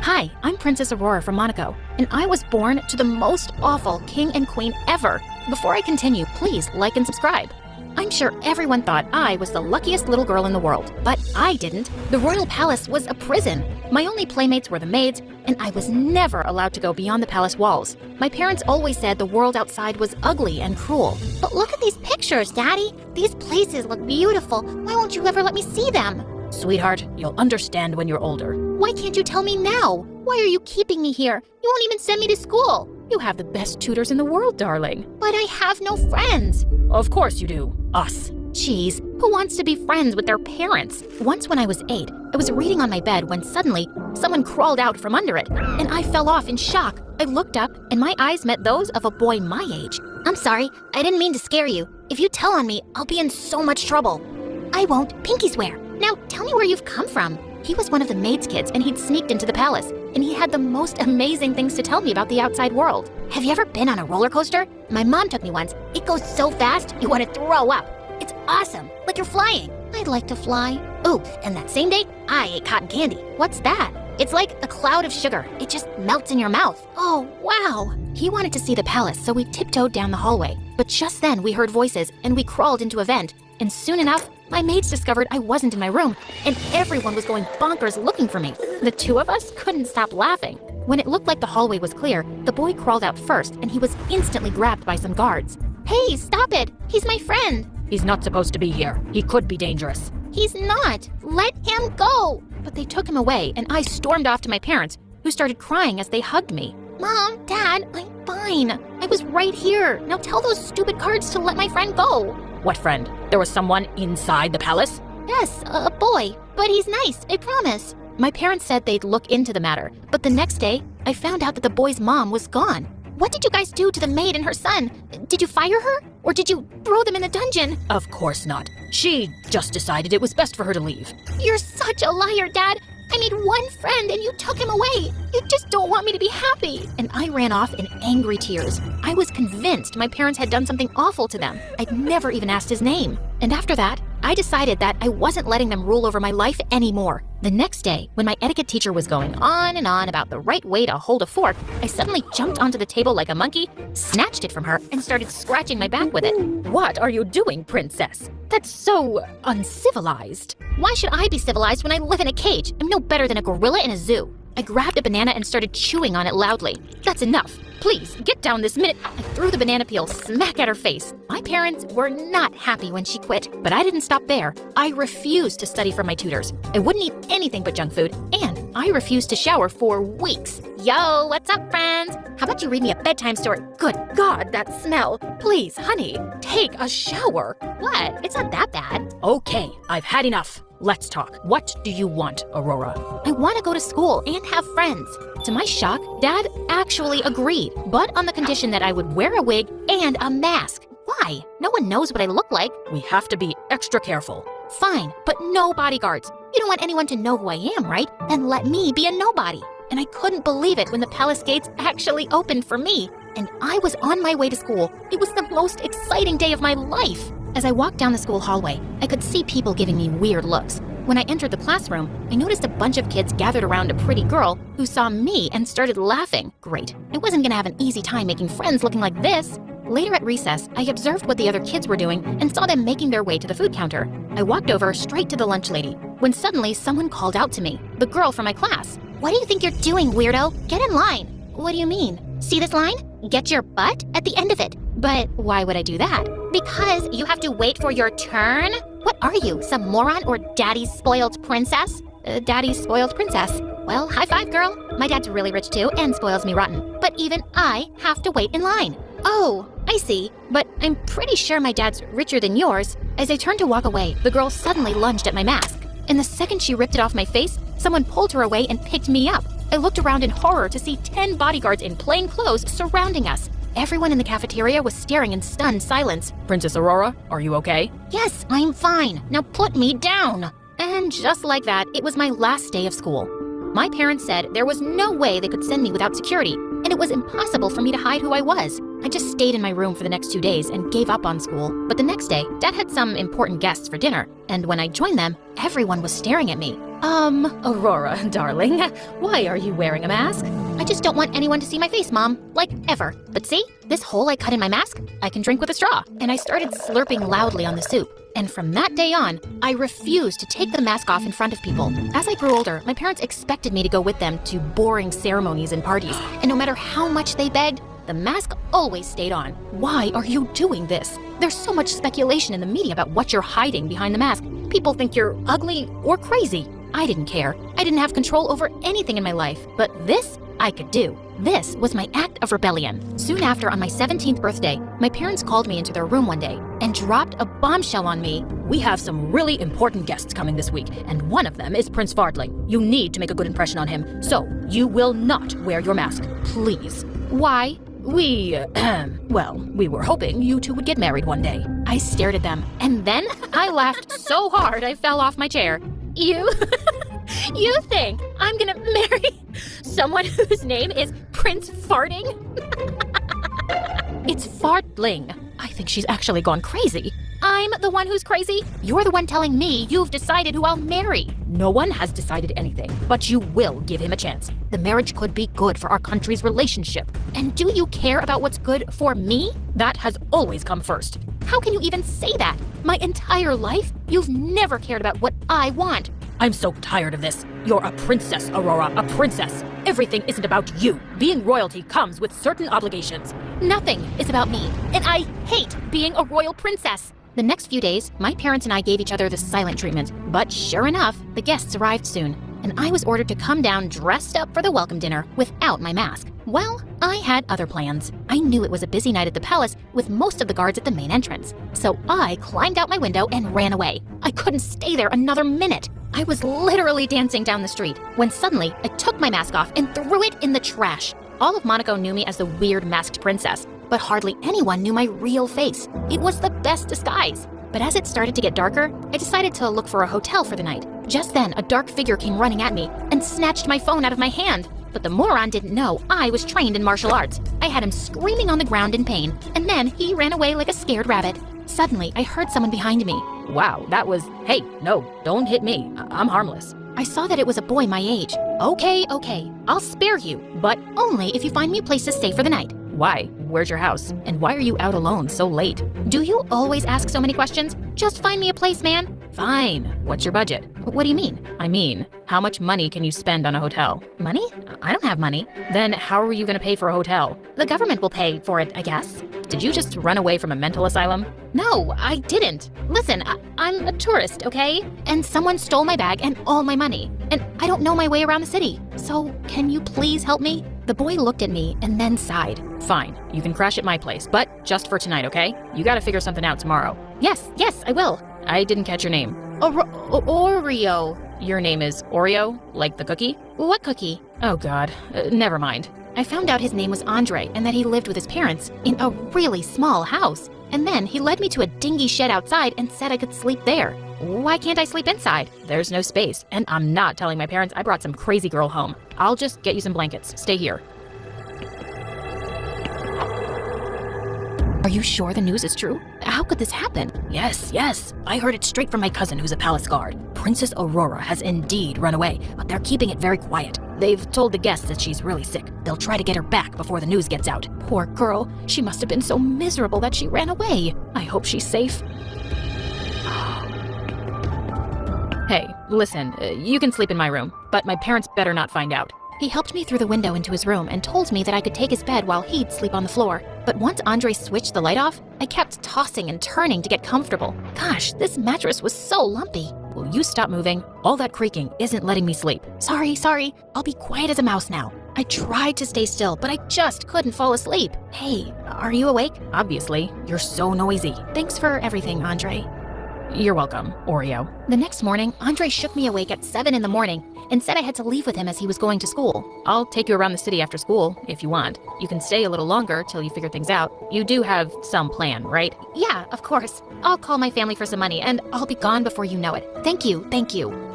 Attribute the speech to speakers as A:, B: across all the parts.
A: Hi, I'm Princess Aurora from Monaco, and I was born to the most awful king and queen ever. Before I continue, please like and subscribe. I'm sure everyone thought I was the luckiest little girl in the world, but I didn't. The royal palace was a prison. My only playmates were the maids, and I was never allowed to go beyond the palace walls. My parents always said the world outside was ugly and cruel.
B: But look at these pictures, Daddy. These places look beautiful. Why won't you ever let me see them?
A: Sweetheart, you'll understand when you're older.
B: Why can't you tell me now? Why are you keeping me here? You won't even send me to school.
A: You have the best tutors in the world, darling.
B: But I have no friends.
A: Of course you do. Us.
B: Jeez, who wants to be friends with their parents?
A: Once when I was 8, I was reading on my bed when suddenly someone crawled out from under it, and I fell off in shock. I looked up, and my eyes met those of a boy my age.
B: I'm sorry, I didn't mean to scare you. If you tell on me, I'll be in so much trouble. I won't. Pinky swear. Now tell me where you've come from.
A: He was one of the maid's kids, and he'd sneaked into the palace, and he had the most amazing things to tell me about the outside world.
B: Have you ever been on a roller coaster? My mom took me once. It goes so fast, you want to throw up. It's awesome, like you're flying. I'd like to fly. Oh, and that same day, I ate cotton candy.
A: What's that?
B: It's like a cloud of sugar. It just melts in your mouth.
A: Oh, wow. He wanted to see the palace, so we tiptoed down the hallway. But just then, we heard voices, and we crawled into a vent. And soon enough, my maids discovered I wasn't in my room, and everyone was going bonkers looking for me. The two of us couldn't stop laughing. When it looked like the hallway was clear, the boy crawled out first, and he was instantly grabbed by some guards.
B: Hey, stop it! He's my friend!
A: He's not supposed to be here. He could be dangerous.
B: He's not! Let him go!
A: But they took him away, and I stormed off to my parents, who started crying as they hugged me.
B: Mom, Dad, I'm fine. I was right here. Now tell those stupid guards to let my friend go.
A: What friend? There was someone inside the palace?
B: Yes, a boy. But he's nice, I promise.
A: My parents said they'd look into the matter, but the next day, I found out that the boy's mom was gone.
B: What did you guys do to the maid and her son? Did you fire her? Or did you throw them in the dungeon?
A: Of course not. She just decided it was best for her to leave.
B: You're such a liar, Dad. I made one friend and you took him away. You just don't want me to be happy.
A: And I ran off in angry tears. I was convinced my parents had done something awful to them. I'd never even asked his name. And after that, I decided that I wasn't letting them rule over my life anymore. The next day, when my etiquette teacher was going on and on about the right way to hold a fork, I suddenly jumped onto the table like a monkey, snatched it from her, and started scratching my back with it. What are you doing, princess? That's so uncivilized.
B: Why should I be civilized when I live in a cage? I'm no better than a gorilla in a zoo.
A: I grabbed a banana and started chewing on it loudly. That's enough. Please, get down this minute. I threw the banana peel smack at her face. My parents were not happy when she quit, but I didn't stop there. I refused to study from my tutors. I wouldn't eat anything but junk food, and I refused to shower for weeks.
B: Yo, what's up, friends? How about you read me a bedtime story?
A: Good God, that smell. Please, honey, take a shower.
B: What? It's not that bad.
A: Okay, I've had enough. Let's talk. What do you want, Aurora?
B: I want to go to school and have friends.
A: To my shock, Dad actually agreed, but on the condition that I would wear a wig and a mask.
B: Why? No one knows what I look like.
A: We have to be extra careful.
B: Fine, but no bodyguards. You don't want anyone to know who I am, right? Then let me be a nobody.
A: And I couldn't believe it when the palace gates actually opened for me, and I was on my way to school. It was the most exciting day of my life. As I walked down the school hallway, I could see people giving me weird looks. When I entered the classroom, I noticed a bunch of kids gathered around a pretty girl who saw me and started laughing. Great. I wasn't gonna have an easy time making friends looking like this. Later at recess, I observed what the other kids were doing and saw them making their way to the food counter. I walked over straight to the lunch lady, when suddenly someone called out to me, the girl from my class.
B: What do you think you're doing, weirdo? Get in line.
A: What do you mean?
B: See this line? Get your butt at the end of it.
A: But why would I do that?
B: Because you have to wait for your turn? What are you, some moron or daddy's spoiled princess?
A: Daddy's spoiled princess.
B: Well, high five, girl. My dad's really rich too and spoils me rotten. But even I have to wait in line.
A: Oh, I see. But I'm pretty sure my dad's richer than yours. As I turned to walk away, the girl suddenly lunged at my mask. And the second she ripped it off my face, someone pulled her away and picked me up. I looked around in horror to see 10 bodyguards in plain clothes surrounding us. Everyone in the cafeteria was staring in stunned silence. Princess Aurora, are you okay?
B: Yes, I'm fine. Now put me down.
A: And just like that, it was my last day of school. My parents said there was no way they could send me without security, and it was impossible for me to hide who I was. I just stayed in my room for the next 2 days and gave up on school. But the next day, Dad had some important guests for dinner, and when I joined them, everyone was staring at me. Aurora, darling, why are you wearing a mask?
B: I just don't want anyone to see my face, Mom. Like, ever. But see? This hole I cut in my mask? I can drink with a straw.
A: And I started slurping loudly on the soup. And from that day on, I refused to take the mask off in front of people. As I grew older, my parents expected me to go with them to boring ceremonies and parties. And no matter how much they begged, the mask always stayed on. Why are you doing this? There's so much speculation in the media about what you're hiding behind the mask. People think you're ugly or crazy. I didn't care. I didn't have control over anything in my life. But this, I could do. This was my act of rebellion. Soon after, on my 17th birthday, my parents called me into their room one day and dropped a bombshell on me. We have some really important guests coming this week, and one of them is Prince Fardling. You need to make a good impression on him, so you will not wear your mask, please. Why? We were hoping you two would get married one day. I stared at them, and then I laughed so hard I fell off my chair. You think I'm gonna marry someone whose name is Prince Farting? It's Fardling. I think she's actually gone crazy. I'm the one who's crazy? You're the one telling me you've decided who I'll marry. No one has decided anything, but you will give him a chance. The marriage could be good for our country's relationship. And do you care about what's good for me? That has always come first. How can you even say that? My entire life, you've never cared about what I want. I'm so tired of this. You're a princess, Aurora, a princess. Everything isn't about you. Being royalty comes with certain obligations. Nothing is about me, and I hate being a royal princess. The next few days, my parents and I gave each other the silent treatment. But sure enough, the guests arrived soon, and I was ordered to come down dressed up for the welcome dinner without my mask. Well, I had other plans. I knew it was a busy night at the palace with most of the guards at the main entrance. So I climbed out my window and ran away. I couldn't stay there another minute. I was literally dancing down the street when suddenly I took my mask off and threw it in the trash. All of Monaco knew me as the weird masked princess, but hardly anyone knew my real face. It was the best disguise. But as it started to get darker, I decided to look for a hotel for the night. Just then, a dark figure came running at me and snatched my phone out of my hand. But the moron didn't know I was trained in martial arts. I had him screaming on the ground in pain, and then he ran away like a scared rabbit. Suddenly, I heard someone behind me. Wow, that was, hey, no, don't hit me. I'm harmless. I saw that it was a boy my age. Okay, I'll spare you, but only if you find me a place to stay for the night. Why? Where's your house? And why are you out alone so late? Do you always ask so many questions? Just find me a place, man. Fine. What's your budget? What do you mean? I mean, how much money can you spend on a hotel? Money? I don't have money. Then how are you going to pay for a hotel? The government will pay for it, I guess. Did you just run away from a mental asylum? No, I didn't. Listen, I'm a tourist, okay? And someone stole my bag and all my money. And I don't know my way around the city. So can you please help me? The boy looked at me and then sighed. Fine, you can crash at my place, but just for tonight, okay? You gotta figure something out tomorrow. Yes, I will. I didn't catch your name. Oreo. Your name is Oreo, like the cookie? What cookie? Oh God, never mind. I found out his name was Andre and that he lived with his parents in a really small house. And then he led me to a dingy shed outside and said I could sleep there. Why can't I sleep inside? There's no space, and I'm not telling my parents I brought some crazy girl home. I'll just get you some blankets. Stay here. Are you sure the news is true? How could this happen? Yes. I heard it straight from my cousin who's a palace guard. Princess Aurora has indeed run away, but they're keeping it very quiet. They've told the guests that she's really sick. They'll try to get her back before the news gets out. Poor girl. She must have been so miserable that she ran away. I hope she's safe. Hey, listen, you can sleep in my room, but my parents better not find out. He helped me through the window into his room and told me that I could take his bed while he'd sleep on the floor. But once Andre switched the light off, I kept tossing and turning to get comfortable. Gosh, this mattress was so lumpy. Will you stop moving? All that creaking isn't letting me sleep. Sorry. I'll be quiet as a mouse now. I tried to stay still, but I just couldn't fall asleep. Hey, are you awake? Obviously. You're so noisy. Thanks for everything, Andre. You're welcome, Oreo. The next morning, Andre shook me awake at 7 in the morning and said I had to leave with him as he was going to school. I'll take you around the city after school, if you want. You can stay a little longer till you figure things out. You do have some plan, right? Yeah, of course. I'll call my family for some money and I'll be gone before you know it. Thank you.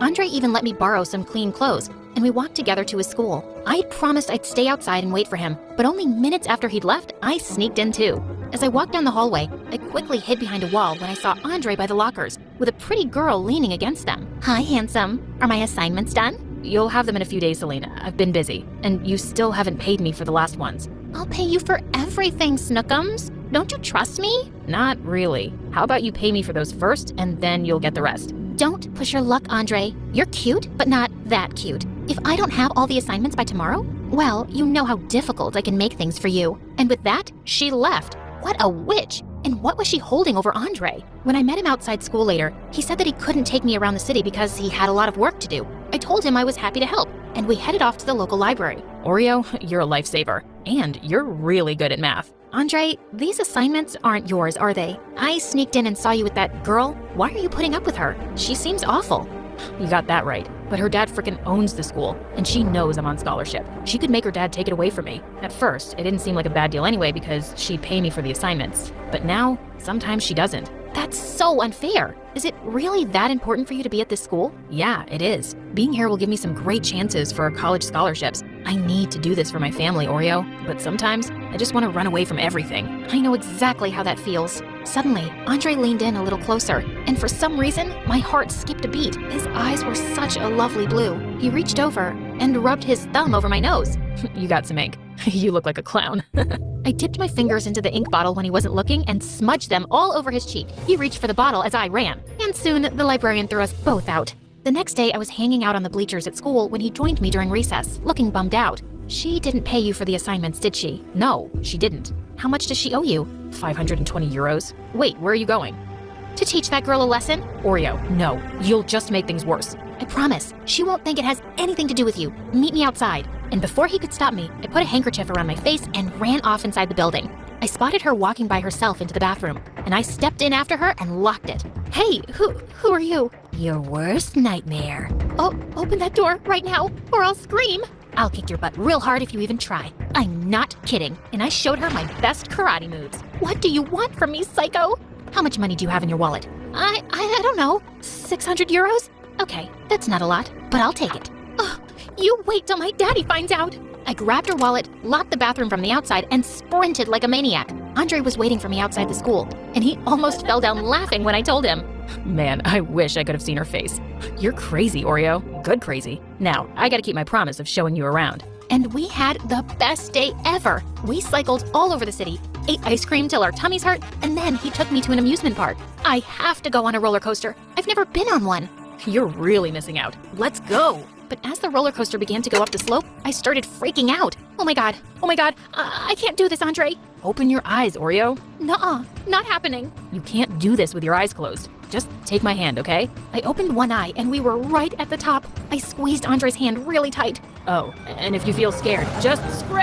A: Andre even let me borrow some clean clothes. and we walked together to his school. I'd promised I'd stay outside and wait for him, but only minutes after he'd left, I sneaked in too. As I walked down the hallway, I quickly hid behind a wall when I saw Andre by the lockers, with a pretty girl leaning against them. Hi, handsome. Are my assignments done? You'll have them in a few days, Selena. I've been busy, and you still haven't paid me for the last ones. I'll pay you for everything, Snookums. Don't you trust me? Not really. How about you pay me for those first, and then you'll get the rest? Don't push your luck, Andre. You're cute, but not that cute. If I don't have all the assignments by tomorrow, well, you know how difficult I can make things for you. And with that, she left. What a witch! And what was she holding over Andre? When I met him outside school later, he said that he couldn't take me around the city because he had a lot of work to do. I told him I was happy to help, and we headed off to the local library. Oreo, you're a lifesaver. And you're really good at math. Andre, these assignments aren't yours, are they? I sneaked in and saw you with that girl. Why are you putting up with her? She seems awful. You got that right. But her dad frickin' owns the school, and she knows I'm on scholarship. She could make her dad take it away from me. At first, it didn't seem like a bad deal anyway because she'd pay me for the assignments. But now, sometimes she doesn't. That's so unfair. Is it really that important for you to be at this school? Yeah, it is. Being here will give me some great chances for college scholarships. I need to do this for my family, Oreo. But sometimes, I just want to run away from everything. I know exactly how that feels. Suddenly, Andre leaned in a little closer, and for some reason, my heart skipped a beat. His eyes were such a lovely blue. He reached over and rubbed his thumb over my nose. You got some ink. You look like a clown. I dipped my fingers into the ink bottle when he wasn't looking and smudged them all over his cheek. He reached for the bottle as I ran, and soon the librarian threw us both out. The next day, I was hanging out on the bleachers at school when he joined me during recess, looking bummed out. She didn't pay you for the assignments, did she? No, she didn't. How much does she owe you? 520 euros. Wait, where are you going? To teach that girl a lesson? Oreo, no, you'll just make things worse. I promise, she won't think it has anything to do with you. Meet me outside. And before he could stop me, I put a handkerchief around my face and ran off inside the building. I spotted her walking by herself into the bathroom, and I stepped in after her and locked it. Hey, who are you? Your worst nightmare. Oh, open that door right now, or I'll scream. I'll kick your butt real hard if you even try. I'm not kidding, and I showed her my best karate moves. What do you want from me, psycho? How much money do you have in your wallet? I don't know, 600 euros? Okay, that's not a lot, but I'll take it. Ugh, you wait till my daddy finds out. I grabbed her wallet, locked the bathroom from the outside, and sprinted like a maniac. Andre was waiting for me outside the school, and he almost fell down laughing when I told him. Man, I wish I could have seen her face. You're crazy, Oreo. Good crazy. Now, I gotta keep my promise of showing you around. And we had the best day ever. We cycled all over the city, ate ice cream till our tummies hurt, and then he took me to an amusement park. I have to go on a roller coaster. I've never been on one. You're really missing out. Let's go. But as the roller coaster began to go up the slope, I started freaking out. Oh my god, I can't do this, Andre. Open your eyes, Oreo. Nuh-uh, not happening. You can't do this with your eyes closed. Just take my hand, okay? I opened one eye and we were right at the top. I squeezed Andre's hand really tight. Oh, and if you feel scared, just scream!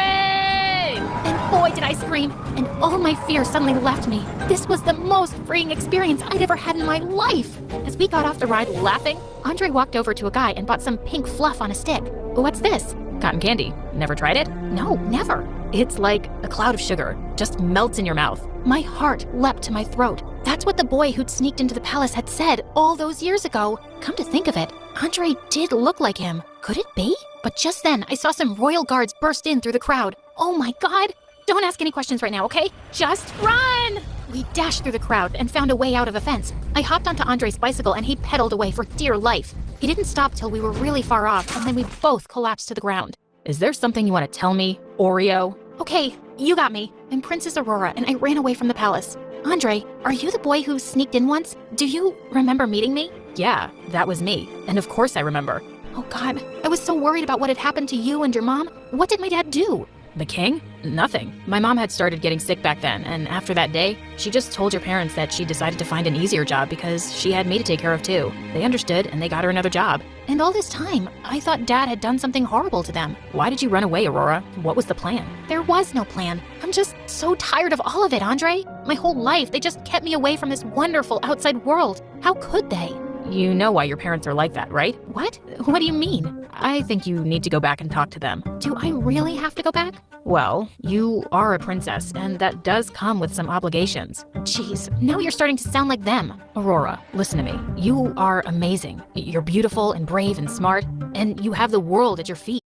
A: And boy, did I scream, and all my fear suddenly left me. This was the most freeing experience I'd ever had in my life. As we got off the ride laughing, Andre walked over to a guy and bought some pink fluff on a stick. What's this? Cotton candy. Never tried it? No, never. It's like a cloud of sugar, just melts in your mouth. My heart leapt to my throat. That's what the boy who'd sneaked into the palace had said all those years ago. Come to think of it, Andre did look like him. Could it be? But just then, I saw some royal guards burst in through the crowd. Oh my god! Don't ask any questions right now, okay? Just run! We dashed through the crowd and found a way out of a fence. I hopped onto Andre's bicycle and he pedaled away for dear life. He didn't stop till we were really far off, and then we both collapsed to the ground. Is there something you want to tell me, Oreo? Okay, you got me. I'm Princess Aurora, and I ran away from the palace. Andre, are you the boy who sneaked in once? Do you remember meeting me? Yeah, that was me. And of course I remember. Oh god, I was so worried about what had happened to you and your mom. What did my dad do? The king? Nothing. My mom had started getting sick back then, and after that day, she just told your parents that she decided to find an easier job because she had me to take care of too. They understood, and they got her another job. And all this time, I thought Dad had done something horrible to them. Why did you run away, Aurora? What was the plan? There was no plan. I'm just so tired of all of it, Andre. My whole life, they just kept me away from this wonderful outside world. How could they? You know why your parents are like that, right? What? What do you mean? I think you need to go back and talk to them. Do I really have to go back? Well, you are a princess, and that does come with some obligations. Jeez, now you're starting to sound like them. Aurora, listen to me. You are amazing. You're beautiful and brave and smart, and you have the world at your feet.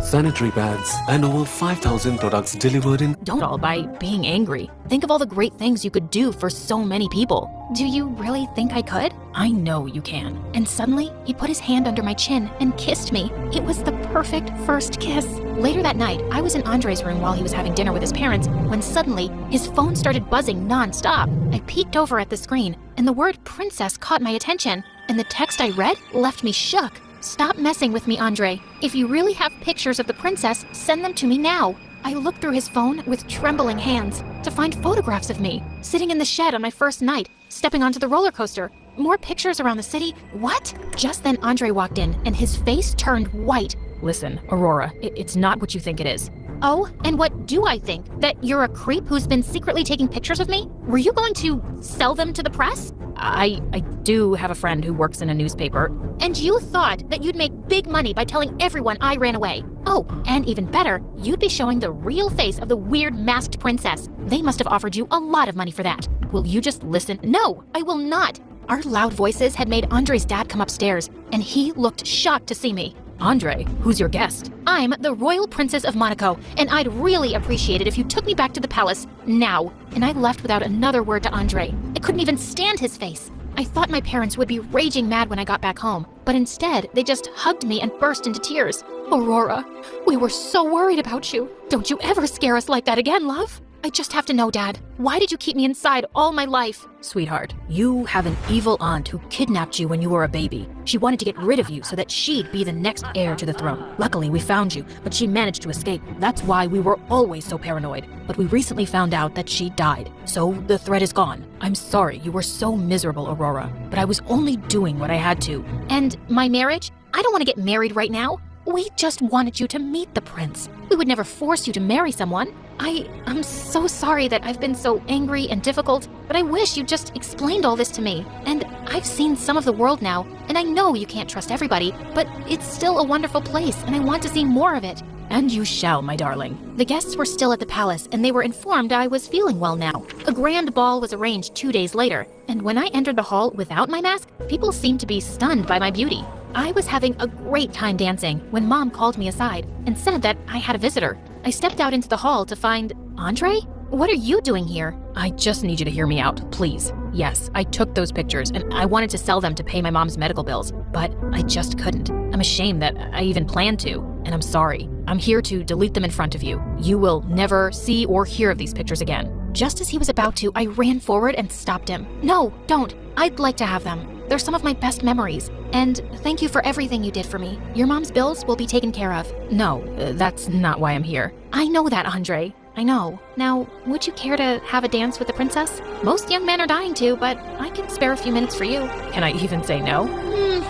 C: Sanitary pads and over 5,000 products delivered in.
A: Don't all by being angry. Think of all the great things you could do for so many people. Do you really think I could? I know you can. And suddenly, he put his hand under my chin and kissed me. It was the perfect first kiss. Later that night, I was in Andre's room while he was having dinner with his parents when suddenly his phone started buzzing nonstop. I peeked over at the screen and the word princess caught my attention, and the text I read left me shook. Stop messing with me, Andre. If you really have pictures of the princess, send them to me now. I looked through his phone with trembling hands to find photographs of me, sitting in the shed on my first night, stepping onto the roller coaster. More pictures around the city. What? Just then Andre walked in and his face turned white. Listen, Aurora, it's not what you think it is. Oh, and what do I think? That you're a creep who's been secretly taking pictures of me? Were you going to sell them to the press? I do have a friend who works in a newspaper. And you thought that you'd make big money by telling everyone I ran away. Oh, and even better, you'd be showing the real face of the weird masked princess. They must have offered you a lot of money for that. Will you just listen? No, I will not. Our loud voices had made Andre's dad come upstairs, and he looked shocked to see me. Andre, who's your guest? I'm the Royal Princess of Monaco, and I'd really appreciate it if you took me back to the palace now. And I left without another word to Andre. I couldn't even stand his face. I thought my parents would be raging mad when I got back home, but instead they just hugged me and burst into tears. Aurora, we were so worried about you. Don't you ever scare us like that again, love? I just have to know, Dad. Why did you keep me inside all my life? Sweetheart, you have an evil aunt who kidnapped you when you were a baby. She wanted to get rid of you so that she'd be the next heir to the throne. Luckily, we found you, but she managed to escape. That's why we were always so paranoid. But we recently found out that she died, so the threat is gone. I'm sorry you were so miserable, Aurora, but I was only doing what I had to. And my marriage? I don't want to get married right now. We just wanted you to meet the prince. We would never force you to marry someone. I'm so sorry that I've been so angry and difficult, but I wish you just explained all this to me. And I've seen some of the world now, and I know you can't trust everybody, but it's still a wonderful place, and I want to see more of it. And you shall, my darling. The guests were still at the palace, and they were informed I was feeling well now. A grand ball was arranged 2 days later, and when I entered the hall without my mask, people seemed to be stunned by my beauty. I was having a great time dancing when Mom called me aside and said that I had a visitor. I stepped out into the hall to find Andre? What are you doing here? I just need you to hear me out, please. Yes, I took those pictures and I wanted to sell them to pay my mom's medical bills, but I just couldn't. I'm ashamed that I even planned to, and I'm sorry. I'm here to delete them in front of you. You will never see or hear of these pictures again. Just as he was about to, I ran forward and stopped him. No, don't. I'd like to have them. They're some of my best memories. And thank you for everything you did for me. Your mom's bills will be taken care of. No, that's not why I'm here. I know that, Andre. I know. Now, would you care to have a dance with the princess? Most young men are dying to, but I can spare a few minutes for you. Can I even say no?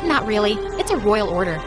A: Not really. It's a royal order.